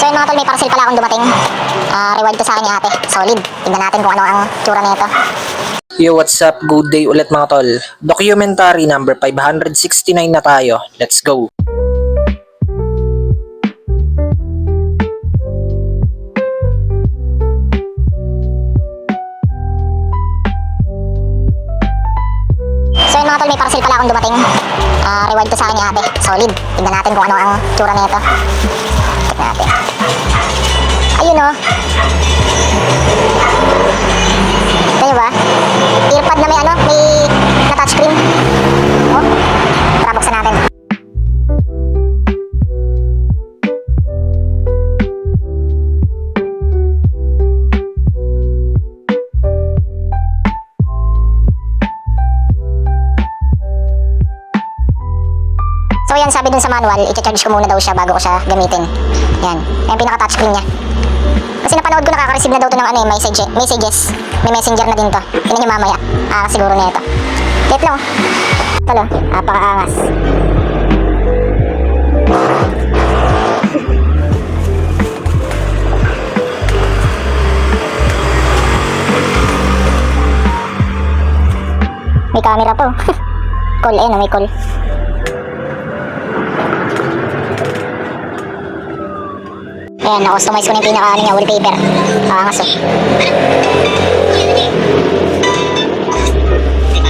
So yun mga tol, may parcel pala akong dumating. Reward to sa akin ni ate. Solid. Tignan natin kung ano ang tsura nito. Yo, what's up? Good day ulit mga tol. Documentary number 569 na tayo. Let's go! So yun mga tol, may parcel pala akong dumating. Reward to sa akin ni ate. Solid. Tignan natin kung ano ang tsura nito. Tignan natin. Ayun o. Tignan nyo ba? Earpod na may ano, may na touchscreen. Oh, tara buksan natin. So yan, sabi dun sa manual, i-charge ko muna daw siya bago ko siya gamitin. Yan, yung pinaka-touchscreen niya. Kasi napanood ko nakaka-receive na daw to ng ano, messages. May messenger na din to. Tingnan nyo mamaya. Siguro na ito. Wait lang. Talo, napaka-angas. May camera po. Call, ayun, may call. Ayan, na-customize ko na yung pinaka-ano niya, wallpaper. Angas oh.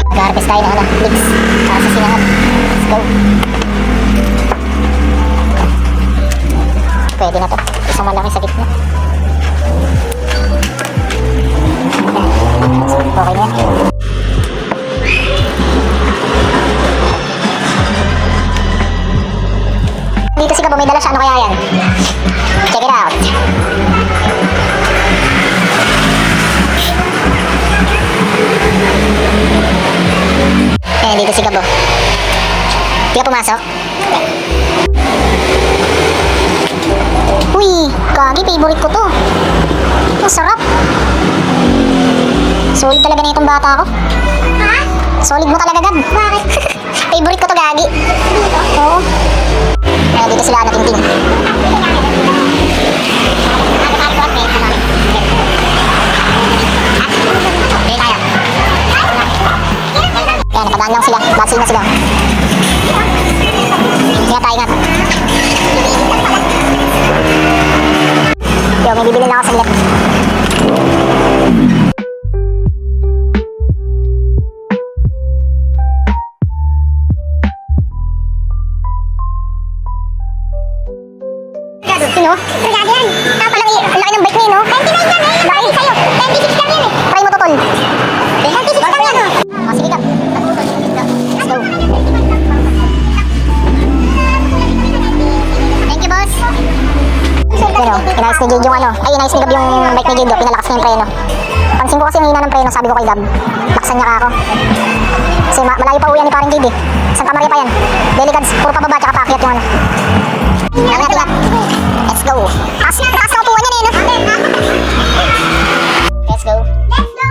Mag-harvest tayo ng ano, leaks. Sa sinangag. Let's go. Pwede na to. Isang malaki sa gitna. Okay na. Dito si Gabo, may dala siya. Ano kaya yan? Check it out. Dito si Gabo. Di ka pumasok? Uy, kagi, favorite ko to. Masarap. Solid talaga na itong bata ko. Ha? Solid mo talaga, Gab. Bakit? Favorite ko to, Gagi. Oo. Dito sila na Tintin. Yan, nakadaan lang sila. Basil na sila. Ingat tayo, ingat. Yo, may bibili na ako sa lilit. Sino? Regado yan. Palang ang laki ng bike niya, no? 29 yan eh. Laki sa'yo. 26 lang yan eh. Try mo to, tol. 26 lang yan, oh. Sige, Gab. Let's go. Thank you, boss. Yun o, inayos ni Jade yung ano. Ay, inayos ni Gab yung bike ni Jade, oh. Pinalakas niya yung preno. Pansin ko kasi yung hina ng preno, sabi ko kay Gab. Laksan niya ka ako. Kasi malayo pa uwi ni parang Jade eh. Santa Maria pa yan. Delicads, puro pababa, tsaka paakyat yung ano. Ingat, ingat. Let's go. Taas na upuan yan eh, no? Let's go. Let's go.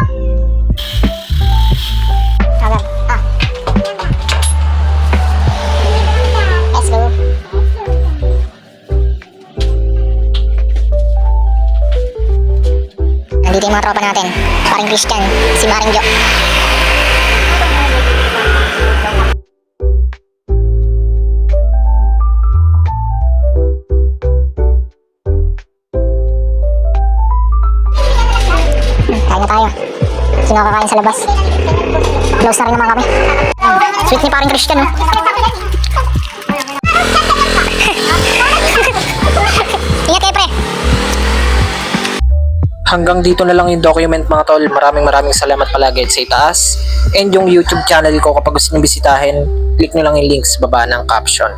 Agad. Let's go. Nandito yung mga tropa natin. Paring Christian, si Maring Jo. Kain na tayo. Sino kakain sa labas? Close na rin naman kami. Sweet ni paring Christian, oh. Ingat kayo, pre. Hanggang dito na lang yung document mga tol. Maraming salamat palagi sa itaas. And yung YouTube channel ko, kapag gusto nyo bisitahin, click nyo lang yung link sa baba ng caption.